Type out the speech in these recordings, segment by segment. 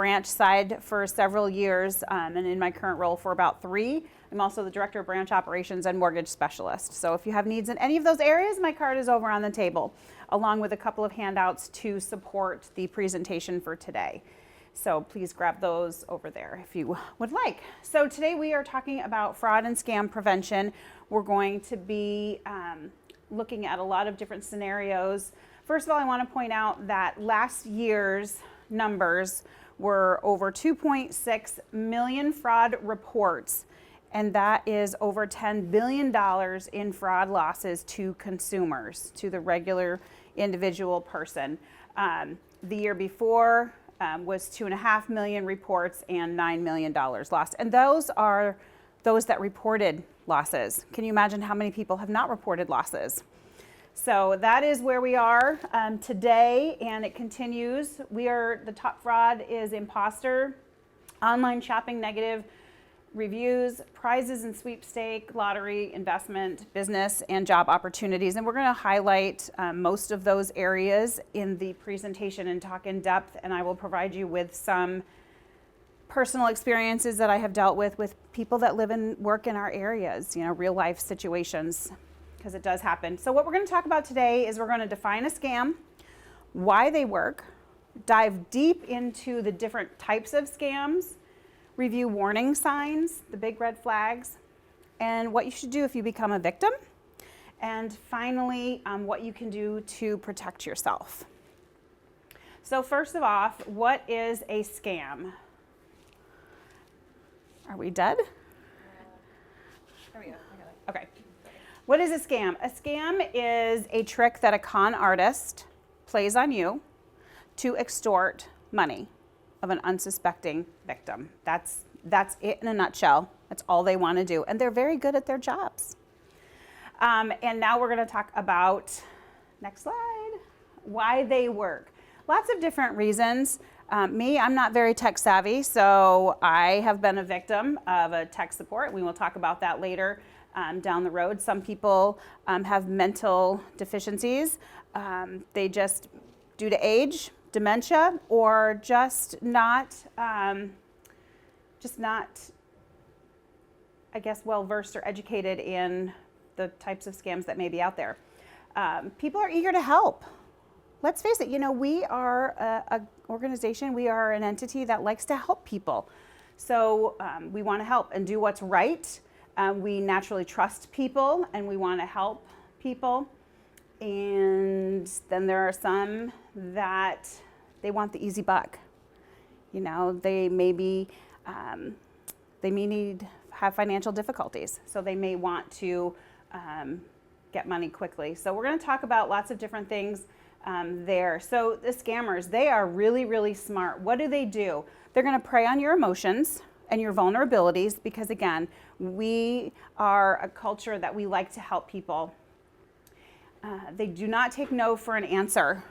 branch side for several years, and in my current role for about 3. I'm also the Director of Branch Operations and Mortgage Specialist. So if you have needs in any of those areas, my card is over on the table, along with a couple of handouts to support the presentation for today. So please grab those over there if you would like. So today we are talking about fraud and scam prevention. We're going to be looking at a lot of different scenarios. First of all, I want to point out that last year's numbers were over 2.6 million fraud reports, and that is over $10 billion in fraud losses to consumers, to the regular individual person. The year before was 2.5 million reports and $9 million lost. And those are those that reported losses. Can you imagine how many people have not reported losses? So that is where we are today, and it continues. The top fraud is imposter, online shopping, negative reviews, prizes and sweepstake, lottery, investment, business, and job opportunities. And we're going to highlight most of those areas in the presentation and talk in depth, and I will provide you with some personal experiences that I have dealt with people that live and work in our areas, real life situations, because it does happen. So what we're going to talk about today is we're going to define a scam, why they work, dive deep into the different types of scams, review warning signs, the big red flags, and what you should do if you become a victim, and finally, what you can do to protect yourself. So first of all, what is a scam? Are we dead? There we go. Okay. What is a scam? A scam is a trick that a con artist plays on you to extort money of an unsuspecting victim. That's it in a nutshell. That's all they want to do. And they're very good at their jobs. And now we're going to talk about, next slide, why they work. Lots of different reasons. I'm not very tech savvy, so I have been a victim of a tech support. We will talk about that later down the road. Some people have mental deficiencies. They just, due to age, dementia, or just not, I guess, well versed or educated in the types of scams that may be out there. People are eager to help. Let's face it, we are an organization, we are an entity that likes to help people. So we want to help and do what's right. We naturally trust people and we want to help people. And then there are some that they want the easy buck. They may have financial difficulties, so they may want to get money quickly. So we're going to talk about lots of different things there. So the scammers, they are really, really smart. What do? They're going to prey on your emotions and your vulnerabilities because, again, we are a culture that we like to help people. They do not take no for an answer.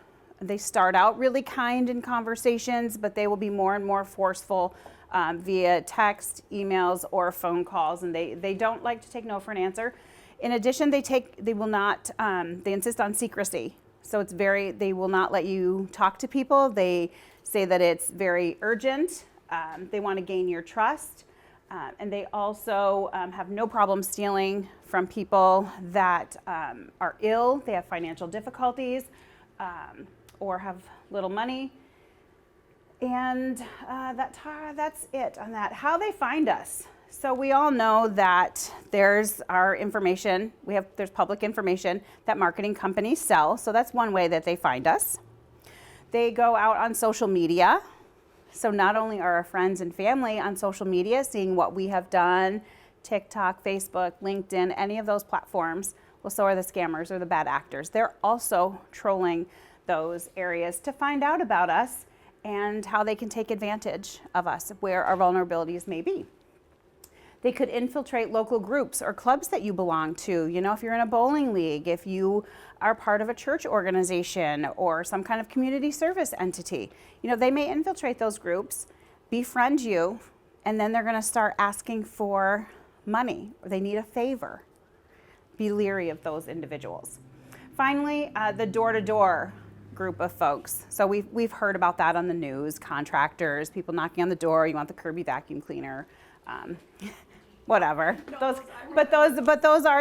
They start out really kind in conversations, but they will be more and more forceful via text, emails, or phone calls, and they don't like to take no for an answer. In addition, they insist on secrecy. So they will not let you talk to people. They say that it's very urgent. They want to gain your trust. And they also have no problem stealing from people that are ill, they have financial difficulties, or have little money. And that's it on that. How they find us. So we all know that there's our information. There's public information that marketing companies sell. So that's one way that they find us. They go out on social media. So not only are our friends and family on social media seeing what we have done, TikTok, Facebook, LinkedIn, any of those platforms, well, so are the scammers or the bad actors. They're also trolling those areas to find out about us and how they can take advantage of us, where our vulnerabilities may be. They could infiltrate local groups or clubs that you belong to. If you're in a bowling league, if you are part of a church organization or some kind of community service entity, they may infiltrate those groups, befriend you, and then they're going to start asking for money or they need a favor. Be leery of those individuals. Finally, the door-to-door group of folks. So we've heard about that on the news, contractors, people knocking on the door, you want the Kirby vacuum cleaner, whatever. But those are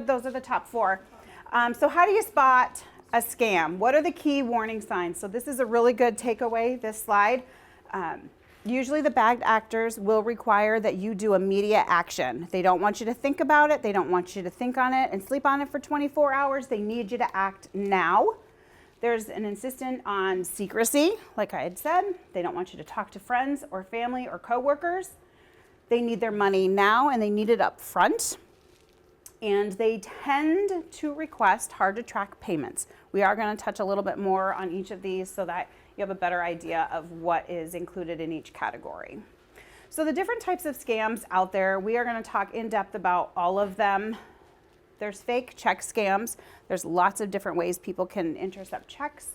the top four. So how do you spot a scam? What are the key warning signs? So this is a really good takeaway, this slide. Usually the bad actors will require that you do immediate action. They don't want you to think about it. They don't want you to think on it and sleep on it for 24 hours. They need you to act now. There's an insistence on secrecy, like I had said. They don't want you to talk to friends or family or coworkers. They need their money now and they need it up front. And they tend to request hard to track payments. We are going to touch a little bit more on each of these so that you have a better idea of what is included in each category. So the different types of scams out there, we are going to talk in depth about all of them. There's fake check scams. There's lots of different ways people can intercept checks.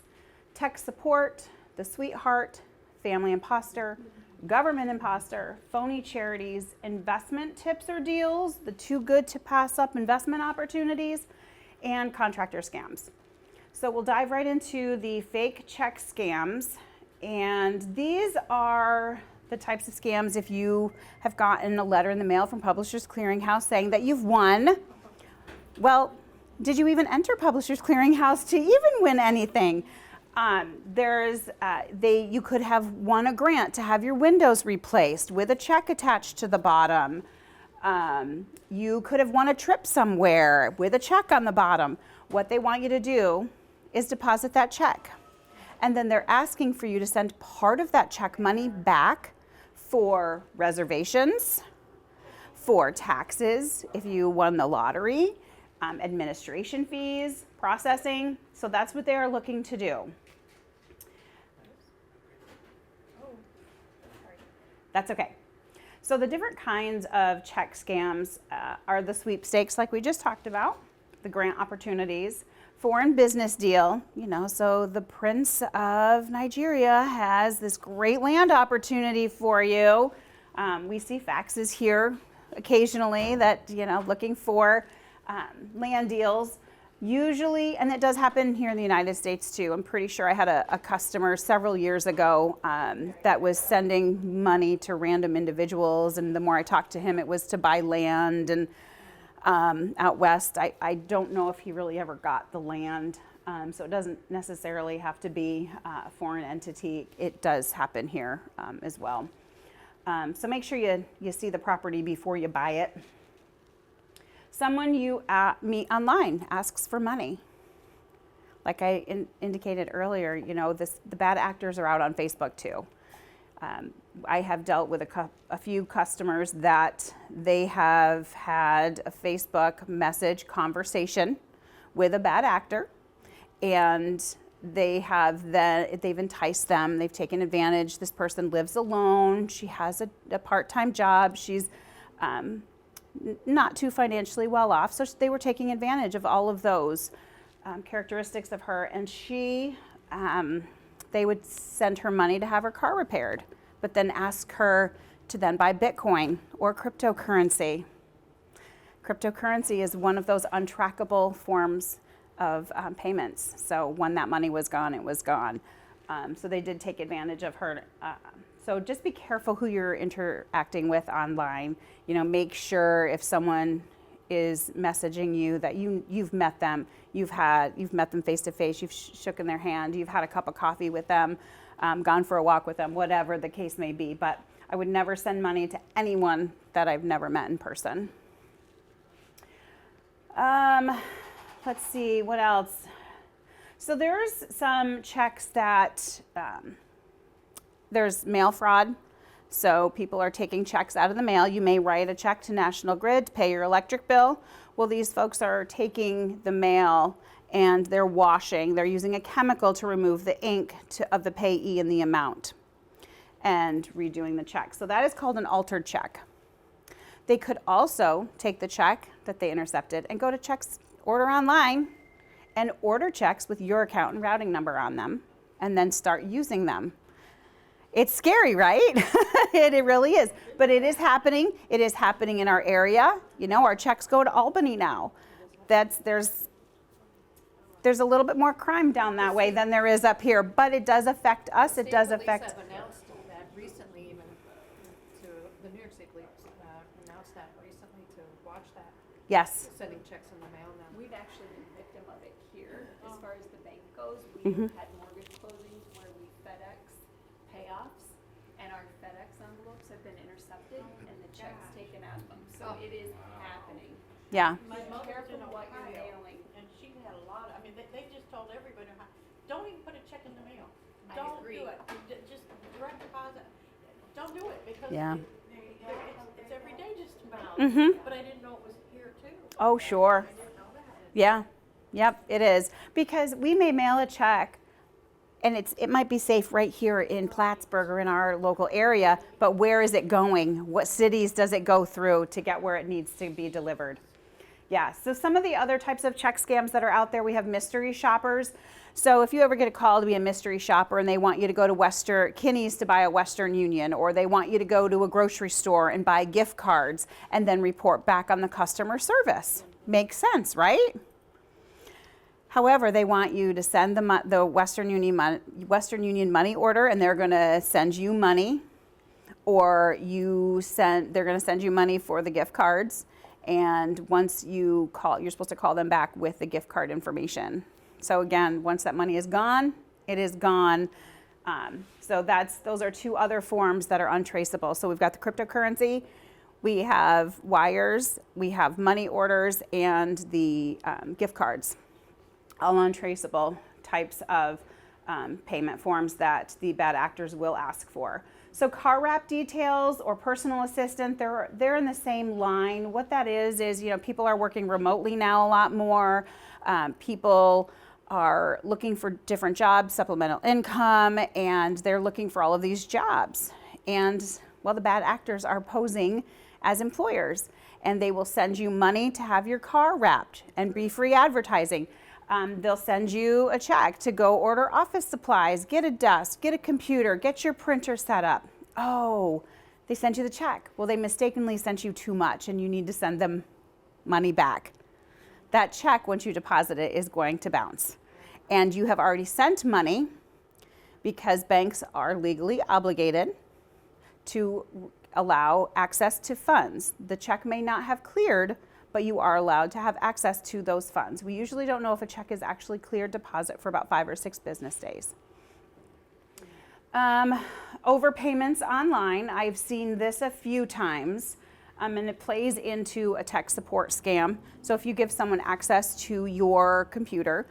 Tech support, the sweetheart, family imposter, government imposter, phony charities, investment tips or deals, the too good to pass up investment opportunities, and contractor scams. So we'll dive right into the fake check scams. And these are the types of scams if you have gotten a letter in the mail from Publishers Clearinghouse saying that you've won. Well, did you even enter Publishers Clearinghouse to even win anything? You could have won a grant to have your windows replaced with a check attached to the bottom. You could have won a trip somewhere with a check on the bottom. What they want you to do is deposit that check. And then they're asking for you to send part of that check money back for reservations, for taxes if you won the lottery, administration fees, processing. So that's what they are looking to do. That's okay. So the different kinds of check scams are the sweepstakes like we just talked about, the grant opportunities, foreign business deal, so the Prince of Nigeria has this great land opportunity for you. We see faxes here occasionally that, looking for land deals. Usually, and it does happen here in the United States too. I'm pretty sure I had a customer several years ago that was sending money to random individuals, and the more I talked to him, it was to buy land and out west. I don't know if he really ever got the land, so it doesn't necessarily have to be a foreign entity. It does happen here as well. So make sure you see the property before you buy it. Someone you meet online asks for money. Like I indicated earlier, the bad actors are out on Facebook too. I have dealt with a few customers that they have had a Facebook message conversation with a bad actor, and they've enticed them, they've taken advantage. This person lives alone, she has a part-time job, she's not too financially well off, so they were taking advantage of all of those characteristics of her, and they would send her money to have her car repaired, but then ask her to then buy Bitcoin or cryptocurrency. Cryptocurrency is one of those untrackable forms of payments. So when that money was gone, it was gone. So they did take advantage of her. So just be careful who you're interacting with online. Make sure if someone is messaging you that you've met them, you've met them face to face, you've shooken their hand, you've had a cup of coffee with them, gone for a walk with them, whatever the case may be. But I would never send money to anyone that I've never met in person. Let's see, what else? So there's some checks that, there's mail fraud. So people are taking checks out of the mail. You may write a check to National Grid to pay your electric bill. Well, these folks are taking the mail and they're they're using a chemical to remove the ink of the payee and the amount and redoing the check. So that is called an altered check. They could also take the check that they intercepted and go to checks, order online and order checks with your account and routing number on them and then start using them. It's scary, right? It really is. But it is happening. It is happening in our area. Our checks go to Albany now. There's there's a little bit more crime down that way than there is up here, but it does affect us. It does affect. State police have announced that recently, even to the New York State Police announced that recently to watch that. Yes. Sending checks in the mail now. We've actually been victim of it here. As far as the bank goes, we've had mortgage closings where we FedEx payoffs, and our FedEx envelopes have been intercepted and the checks taken out of them. So it is happening. Yeah. My Be mother's careful in what you're Ohio, mailing. and she had a lot, I mean, they just told everybody, don't even put a check in the mail. I Don't agree. do it. Just direct deposit. Don't do it, because Yeah. it's every day just about. Mhm. But I didn't know it was here too. Oh, sure. I didn't know that. Yeah. Yep, it is. Because we may mail a check and it might be safe right here in Plattsburgh or in our local area, but where is it going? What cities does it go through to get where it needs to be delivered? Yeah, so some of the other types of check scams that are out there, we have mystery shoppers. So if you ever get a call to be a mystery shopper and they want you to go to Kinney's to buy a Western Union, or they want you to go to a grocery store and buy gift cards and then report back on the customer service. Makes sense, right? However, they want you to send the Western Union money order, and they're going to send you money, or they're going to send you money for the gift cards. And once you call, you're supposed to call them back with the gift card information. So again, once that money is gone, it is gone. So those are two other forms that are untraceable. So we've got the cryptocurrency, we have wires, we have money orders, and the gift cards. All untraceable types of payment forms that the bad actors will ask for. So car wrap details or personal assistant, they're in the same line. What that is people are working remotely now a lot more. People are looking for different jobs, supplemental income, and they're looking for all of these jobs. And well, the bad actors are posing as employers, and they will send you money to have your car wrapped and be free advertising. They'll send you a check to go order office supplies, get a desk, get a computer, get your printer set up. Oh, they sent you the check. Well, they mistakenly sent you too much and you need to send them money back. That check, once you deposit it, is going to bounce. And you have already sent money because banks are legally obligated to allow access to funds. The check may not have cleared, but you are allowed to have access to those funds. We usually don't know if a check is actually cleared deposit for about 5 or 6 business days. Overpayments online, I've seen this a few times, and it plays into a tech support scam. So if you give someone access to your computer,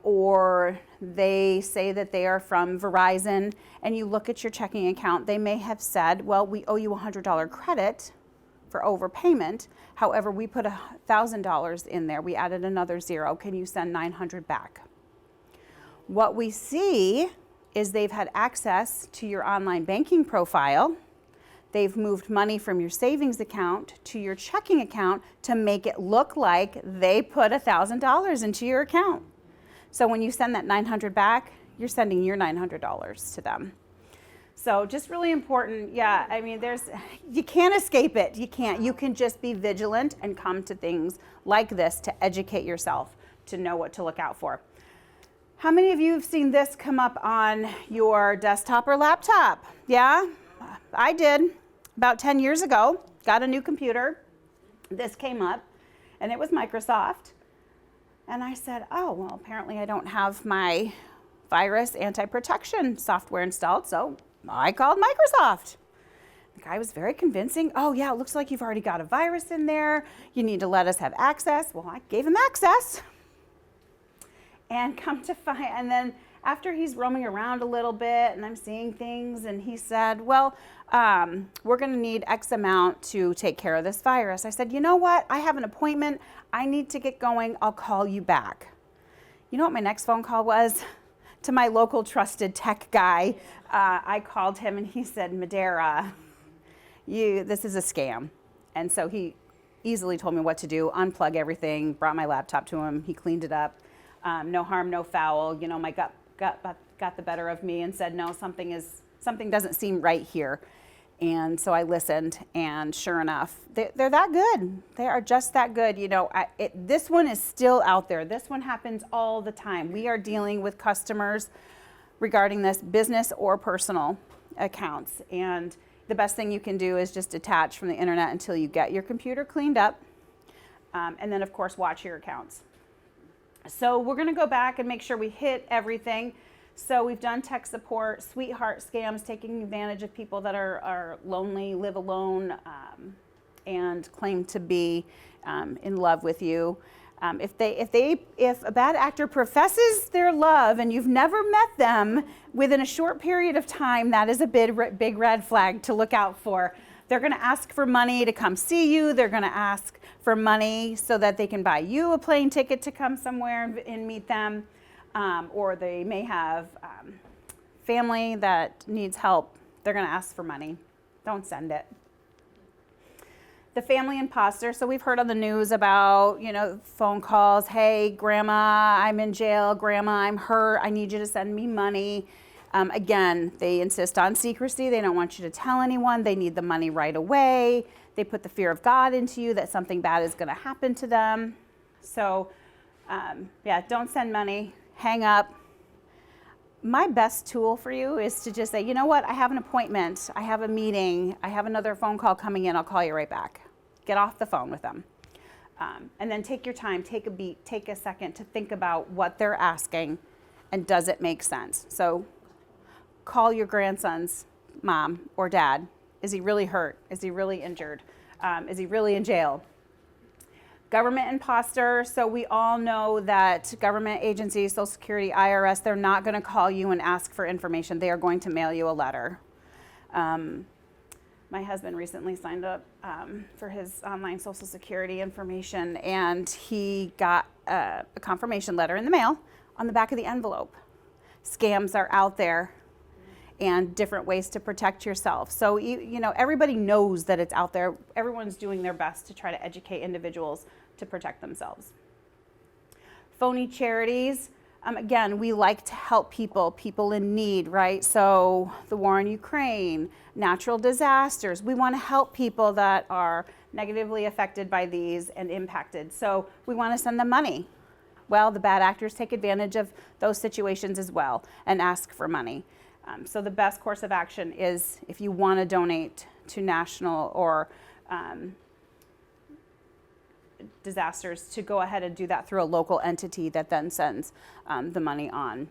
or they say that they are from Verizon, and you look at your checking account, they may have said, well, we owe you $100 credit for overpayment. However, we put $1,000 in there. We added another zero. Can you send $900 back? What we see is they've had access to your online banking profile. They've moved money from your savings account to your checking account to make it look like they put $1,000 into your account. So when you send that $900 back, you're sending your $900 to them. So just really important. Yeah, I mean, you can't escape it. You can't. You can just be vigilant and come to things like this to educate yourself, to know what to look out for. How many of you have seen this come up on your desktop or laptop? Yeah, I did. About 10 years ago, got a new computer. This came up, and it was Microsoft. And I said, oh, well, apparently I don't have my virus anti-protection software installed, so I called Microsoft. The guy was very convincing. Oh yeah, it looks like you've already got a virus in there. You need to let us have access. Well, I gave him access. And come to find, and then after he's roaming around a little bit and I'm seeing things, and he said, well, we're gonna need X amount to take care of this virus. I said, you know what? I have an appointment. I need to get going. I'll call you back. You know what my next phone call was? To my local trusted tech guy. I called him and he said, Medara, this is a scam. And so he easily told me what to do, unplug everything, brought my laptop to him, he cleaned it up. No harm, no foul. You know, my gut got the better of me and said, no, something doesn't seem right here. And so I listened, and sure enough, they're that good. They are just that good. You know, this one is still out there. This one happens all the time. We are dealing with customers regarding this, business or personal accounts. And the best thing you can do is just detach from the internet until you get your computer cleaned up. And then, of course, watch your accounts. So we're going to go back and make sure we hit everything. So we've done tech support, sweetheart scams, taking advantage of people that are lonely, live alone, and claim to be in love with you. If a bad actor professes their love and you've never met them within a short period of time, that is a big red flag to look out for. They're going to ask for money to come see you. They're going to ask for money so that they can buy you a plane ticket to come somewhere and meet them. Or they may have family that needs help. They're going to ask for money. Don't send it. The family imposter. So we've heard on the news about, you know, phone calls. Hey, grandma, I'm in jail. Grandma, I'm hurt. I need you to send me money. Again, they insist on secrecy. They don't want you to tell anyone. They need the money right away. They put the fear of God into you that something bad is going to happen to them. So, yeah, don't send money. Hang up. My best tool for you is to just say, you know what, I have an appointment, I have a meeting, I have another phone call coming in, I'll call you right back. Get off the phone with them. And then take your time, take a beat, take a second to think about what they're asking and does it make sense. So call your grandson's mom or dad. Is he really hurt? Is he really injured? Is he really in jail? Government imposter, so we all know that government agencies, Social Security, IRS, they're not going to call you and ask for information. They are going to mail you a letter. My husband recently signed up for his online Social Security information, and he got a confirmation letter in the mail on the back of the envelope. Scams are out there and different ways to protect yourself. So, you know, everybody knows that it's out there. Everyone's doing their best to try to educate individuals to protect themselves. Phony charities. Again, we like to help people in need, right? So the war in Ukraine, natural disasters. We want to help people that are negatively affected by these and impacted. So we want to send them money. Well, the bad actors take advantage of those situations as well and ask for money. So the best course of action is if you want to donate to national or disasters, to go ahead and do that through a local entity that then sends the money on.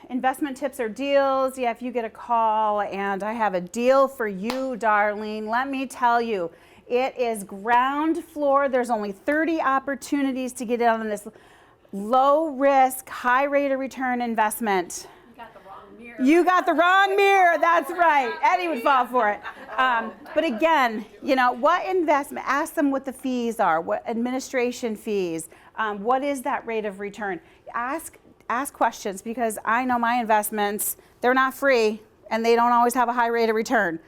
Investment tips or deals. Yeah, if you get a call and I have a deal for you, darling, let me tell you, it is ground floor. There's only 30 opportunities to get in on this low risk, high rate of return investment. You got the wrong mirror. You got the wrong mirror. That's right. Eddie would fall for it. But again, you know, what investment? Ask them what the fees are, what administration fees, what is that rate of return? Ask questions, because I know my investments, they're not free and they don't always have a high rate of return.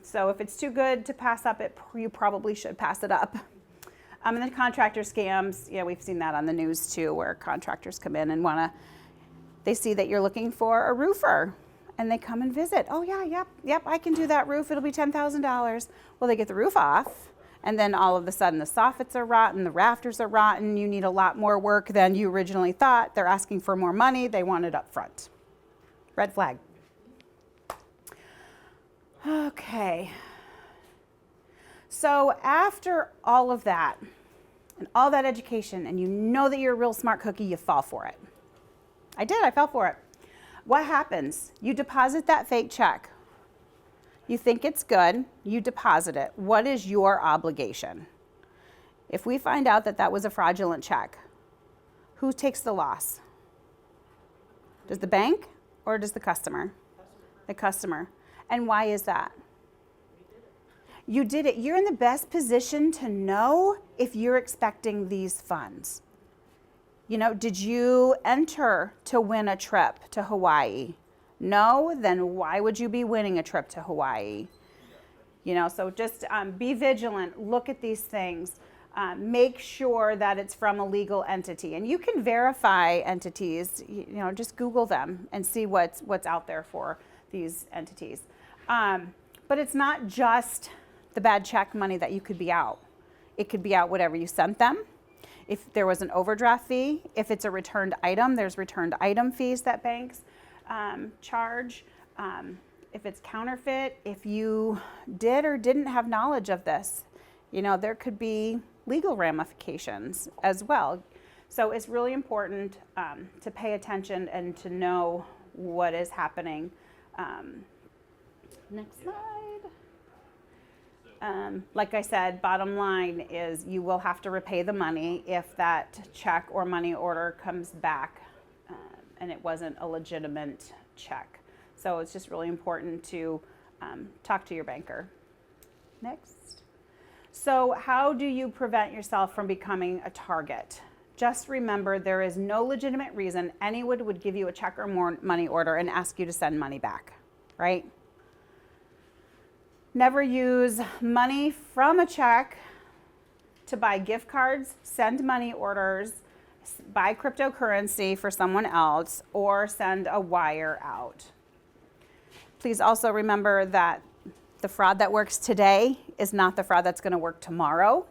So if it's too good to pass up, you probably should pass it up. And then contractor scams, yeah, we've seen that on the news too, where contractors come in and they see that you're looking for a roofer and they come and visit. Oh yeah, yep, I can do that roof, it'll be $10,000. Well, they get the roof off, and then all of a sudden the soffits are rotten, the rafters are rotten, you need a lot more work than you originally thought. They're asking for more money, they want it up front. Red flag. Okay. So after all of that, and all that education, and you know that you're a real smart cookie, you fall for it. I fell for it. What happens? You deposit that fake check. You think it's good, you deposit it. What is your obligation? If we find out that that was a fraudulent check, who takes the loss? Does the bank or does the customer? The customer. And why is that? You did it. You're in the best position to know if you're expecting these funds. You know, did you enter to win a trip to Hawaii? No? Then why would you be winning a trip to Hawaii? You know, so just be vigilant. Look at these things. Make sure that it's from a legal entity. And you can verify entities. You know, just Google them and see what's out there for these entities. But it's not just the bad check money that you could be out. It could be out whatever you sent them. If there was an overdraft fee, if it's a returned item, there's returned item fees that banks charge. If it's counterfeit, if you did or didn't have knowledge of this, you know, there could be legal ramifications as well. So it's really important to pay attention and to know what is happening. Next slide. Like I said, bottom line is you will have to repay the money if that check or money order comes back and it wasn't a legitimate check. So it's just really important to talk to your banker. Next. So how do you prevent yourself from becoming a target? Just remember, there is no legitimate reason anyone would give you a check or more money order and ask you to send money back, right? Never use money from a check to buy gift cards, send money orders, buy cryptocurrency for someone else, or send a wire out. Please also remember that the fraud that works today is not the fraud that's going to work tomorrow.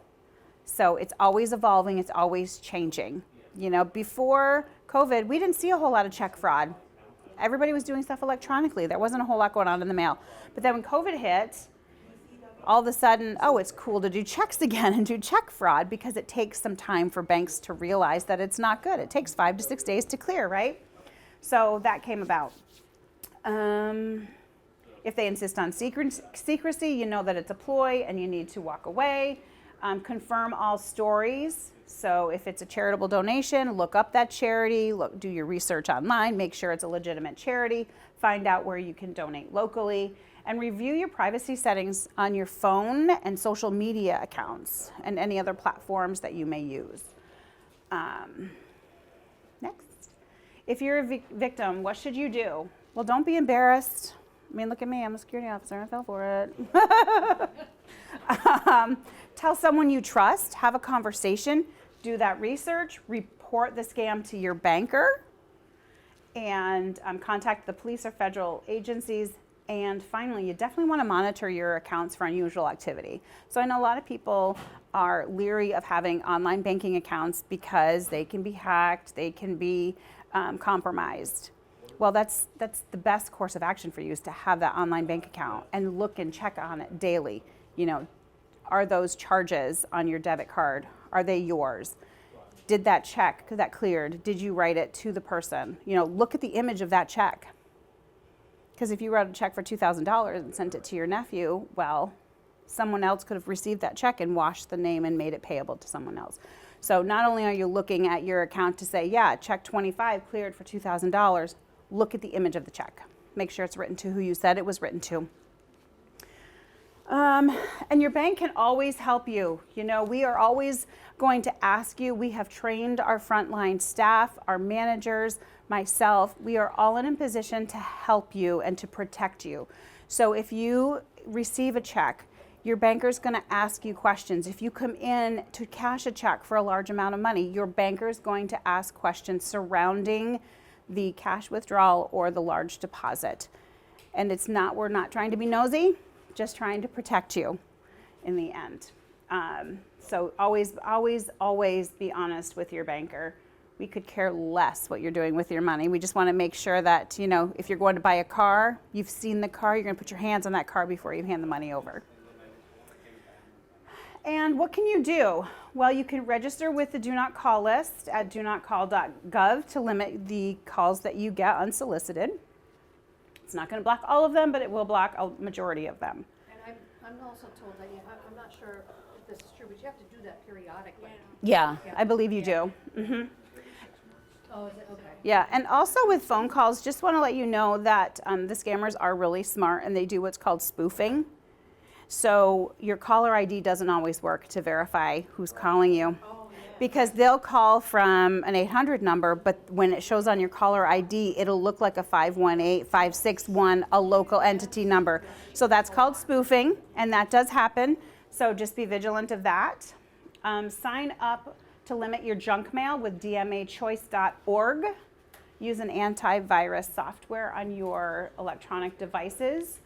So it's always evolving, it's always changing. You know, before COVID, we didn't see a whole lot of check fraud. Everybody was doing stuff electronically. There wasn't a whole lot going on in the mail. But then when COVID hit, all of a sudden, oh, it's cool to do checks again and do check fraud because it takes some time for banks to realize that it's not good. It takes 5 to 6 days to clear, right? So that came about. If they insist on secrecy, you know that it's a ploy and you need to walk away. Confirm all stories. So if it's a charitable donation, look up that charity, do your research online, make sure it's a legitimate charity, find out where you can donate locally, and review your privacy settings on your phone and social media accounts and any other platforms that you may use. Next. If you're a victim, what should you do? Well, don't be embarrassed. I mean, look at me, I'm a security officer, I fell for it. Tell someone you trust, have a conversation, do that research, report the scam to your banker, and contact the police or federal agencies. And finally, you definitely want to monitor your accounts for unusual activity. So I know a lot of people are leery of having online banking accounts because they can be hacked, they can be compromised. Well, that's the best course of action for you is to have that online bank account and look and check on it daily. You know, are those charges on your debit card, are they yours? Did that check, that cleared, did you write it to the person? You know, look at the image of that check. Because if you wrote a check for $2,000 and sent it to your nephew, well, someone else could have received that check and washed the name and made it payable to someone else. So not only are you looking at your account to say, yeah, check 25 cleared for $2,000, look at the image of the check. Make sure it's written to who you said it was written to. And your bank can always help you. You know, we are always going to ask you. We have trained our frontline staff, our managers, myself. We are all in a position to help you and to protect you. So if you receive a check, your banker's going to ask you questions. If you come in to cash a check for a large amount of money, your banker is going to ask questions surrounding the cash withdrawal or the large deposit. And we're not trying to be nosy, just trying to protect you in the end. So always, always, always be honest with your banker. We could care less what you're doing with your money. We just want to make sure that, you know, if you're going to buy a car, you've seen the car, you're going to put your hands on that car before you hand the money over. And what can you do? Well, you can register with the Do Not Call list at donotcall.gov to limit the calls that you get unsolicited. It's not going to block all of them, but it will block a majority of them. And I'm also told that I'm not sure if this is true, but you have to do that periodically. Yeah, Yeah. I believe you do. Mm-hmm. Oh, is it? Okay. Yeah, and also with phone calls, just want to let you know that the scammers are really smart and they do what's called spoofing. So your caller ID doesn't always work to verify who's calling you. Oh, yeah. Because they'll call from an 800 number, but when it shows on your caller ID, it'll look like a 518, 561, a local entity number. So that's called spoofing, and that does happen. So just be vigilant of that. Sign up to limit your junk mail with dmachoice.org. use an antivirus software on your electronic devices.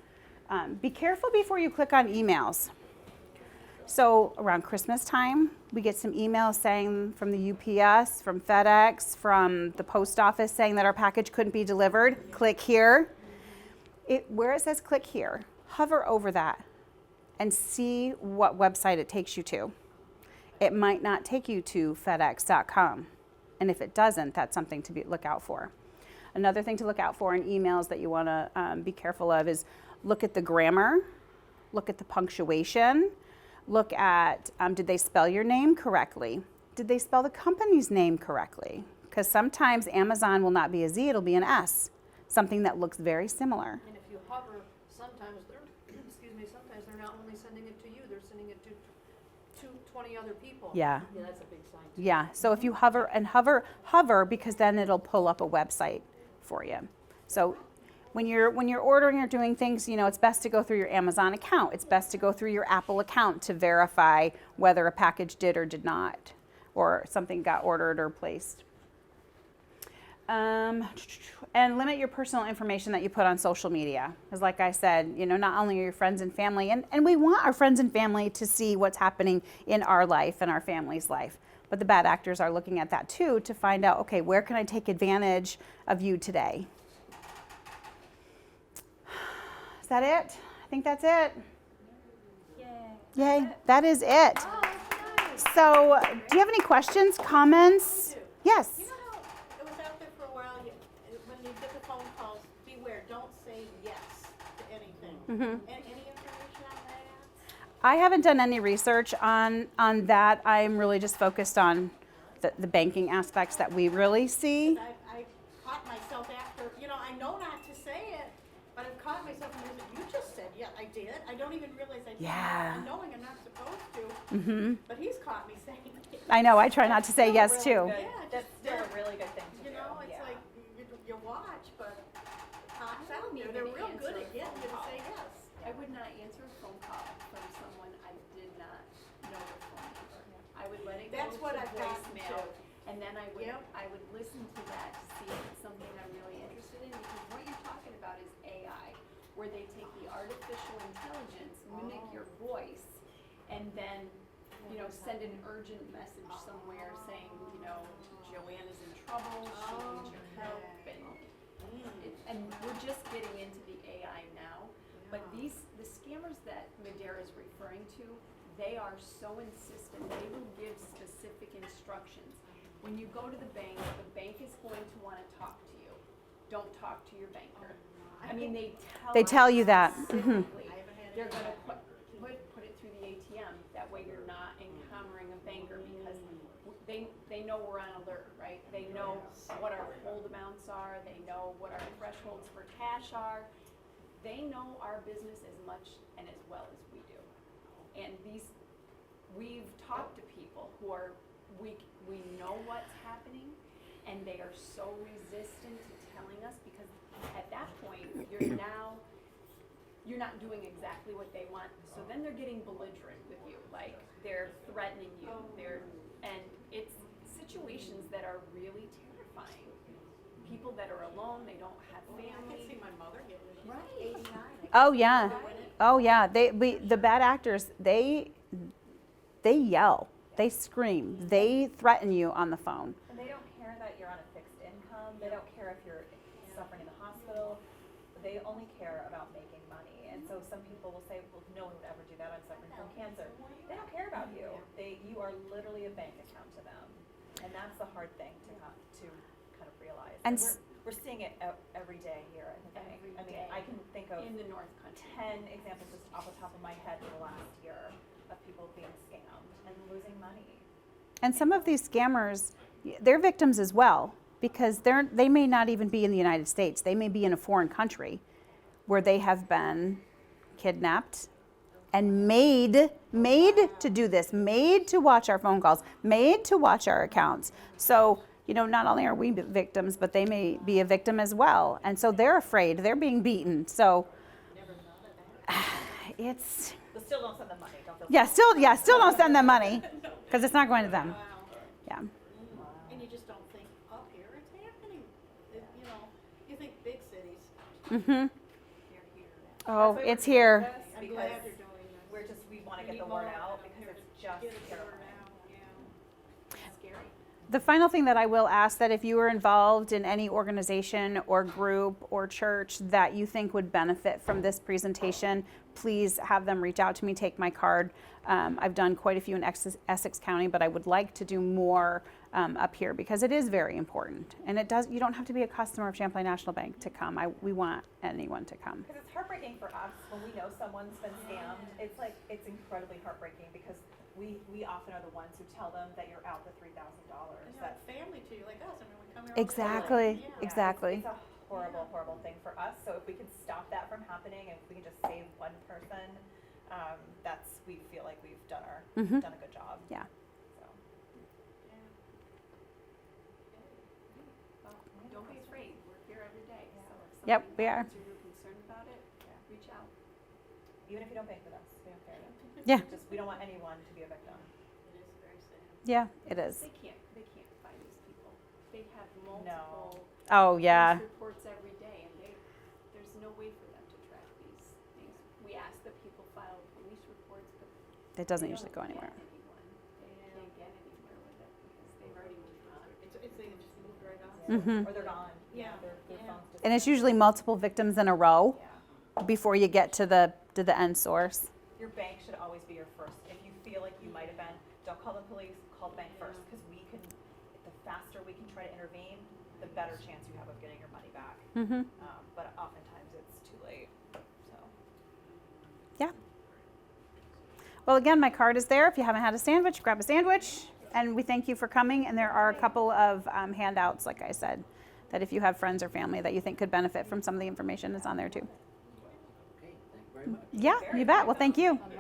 Be careful before you click on emails. So around Christmas time, we get some emails saying from the UPS, from FedEx, from the post office saying that our package couldn't be delivered. Click here. Where it says click here, hover over that and see what website it takes you to. It might not take you to FedEx.com. And if it doesn't, that's something to look out for. Another thing to look out for in emails that you want to be careful of is look at the grammar, look at the punctuation, look at did they spell your name correctly? Did they spell the company's name correctly? Because sometimes Amazon will not be a Z, it'll be an S, something that looks very similar. And if you hover, sometimes they're, sometimes they're not only sending it to you, they're sending it to 20 other people. Yeah. Yeah, that's a big sign too. Yeah, so if you hover because then it'll pull up a website for you. So when you're ordering or doing things, it's best to go through your Amazon account. It's best to go through your Apple account to verify whether a package did or did not, or something got ordered or placed. And limit your personal information that you put on social media. Because like I said, not only are your friends and family, and we want our friends and family to see what's happening in our life and our family's life. But the bad actors are looking at that too to find out, okay, where can I take advantage of you today? Is that it? I think that's it. Yay. That is it. Oh, nice. So, do you have any questions, comments? Yes. You know how it was out there for a while, when you get the phone calls, beware, don't say yes to anything. Any information on that? I haven't done any research on that. I'm really just focused on the banking aspects that we really see. I caught myself after, I know not to say it, but I've caught myself and you just said, yeah, I did. I don't even realize I did. Yeah. I'm knowing I'm not supposed to, but he's caught me saying it. I know, I try not to say yes too. Yeah, That's still a really good thing to do. It's yeah. like you watch, but pops I out don't there. even They're real good answer at getting you to phone say calls. yes. I would not answer a phone call from someone I did not know their phone number. I would let it go That's to what I've gotten voicemail, to. and then I would Yep. I would listen to that to see if it's something I'm really interested in, because what you're talking about is AI, where they take the artificial intelligence, mimic your voice, and then send an urgent message somewhere saying, Joanne is in trouble, she needs your help, and we're just getting into the AI now. But the scammers that Medara is referring to, they are so insistent. They will give specific instructions. When you go to the bank is going to want to talk to you. Don't talk to your banker. I mean, they tell you that. Specifically. They're going to put it through the ATM. That way you're not encountering a banker, because they know we're on alert, right? They know what our hold amounts are. They know what our thresholds for cash are. They know our business as much and as well as we do. And we've talked to people who are, we know what's happening, and they are so resistant to telling us, because at that point you're not doing exactly what they want. So then they're getting belligerent with you, like they're threatening you. And it's situations that are really terrifying. People that are alone, they don't have I can family. see my mother getting it. Right. 89. Oh yeah. Oh yeah. The bad actors, they yell, they scream, they threaten you on the phone. And they don't care that you're on a fixed income. They don't care if you're suffering in the hospital. They only care about making money. And so some people will say, well, no one would ever do that. I'm suffering from cancer. They don't care about you. You are literally a bank account to them. And that's the hard thing to kind of realize. And we're seeing it every day here at the bank. Every I mean, day. I can think of In the North Country. 10 examples just off the top of my head in the last year of people being scammed and losing money. And some of these scammers, they're victims as well, because they may not even be in the United States. They may be in a foreign country where they have been kidnapped and made to do this, made to watch our phone calls, made to watch our accounts. So, not only are we victims, but they may be a victim as well. And so they're afraid, they're being beaten. So it's, But still don't send them money. Don't feel still don't send them money, because it's not going to them. Wow. Yeah. And you just don't think, oh, here it's happening. Mm-hmm. You're here. Oh, That's why we're it's doing here. this, I'm because glad you're doing this. we wanna We get need the word more of out, them. because it's just Get the word terrifying. out, yeah. Scary. The final thing that I will ask, that if you are involved in any organization or group or church that you think would benefit from this presentation, please have them reach out to me, take my card. I've done quite a few in Essex County, but I would like to do more up here because it is very important. And you don't have to be a customer of Champlain National Bank to come. We want anyone to come. Because it's heartbreaking for us when we know someone's been scammed. It's incredibly heartbreaking, because we often are the ones who tell them that you're out the $3,000. And you're like family to you, like us, I mean, we come here. all the time. Exactly, Yeah. exactly. It's a horrible, horrible thing for us. So if we can stop that from happening, and if we can just save one person, we feel like we've done Mhm. done a good job. Yeah. So. Well, don't be afraid, we're here every day, so if Yep, something we are. happens or you're concerned about it, reach out. Even if you don't bank with us, we don't care. Yeah, We don't want anyone to be a victim. It is very sad. yeah, it is. They can't find these people. They have multiple Oh, yeah. police reports every day, and there's no way for them to track these things. We ask that people file police reports, but It doesn't they usually don't go anywhere. get anyone. They can't get anywhere with it because they've already moved on. They just moved right on. Mhm. Or they're gone. Yeah. Their Yeah. phones just. And it's usually multiple victims in a row Yeah. before you get to the end source. Your bank should always be your first. If you feel like you might have been, don't call the police, call the bank first, because the faster we can try to intervene, the better chance you have of getting your money back. Mhm. But oftentimes it's too late, so. Yeah. Well, again, my card is there. If you haven't had a sandwich, grab a sandwich. And we thank you for coming. And there are a couple of handouts, like I said, that if you have friends or family that you think could benefit from some of the information that's on there too. Okay, thank you very much. Yeah, you bet. Well, thank you. Another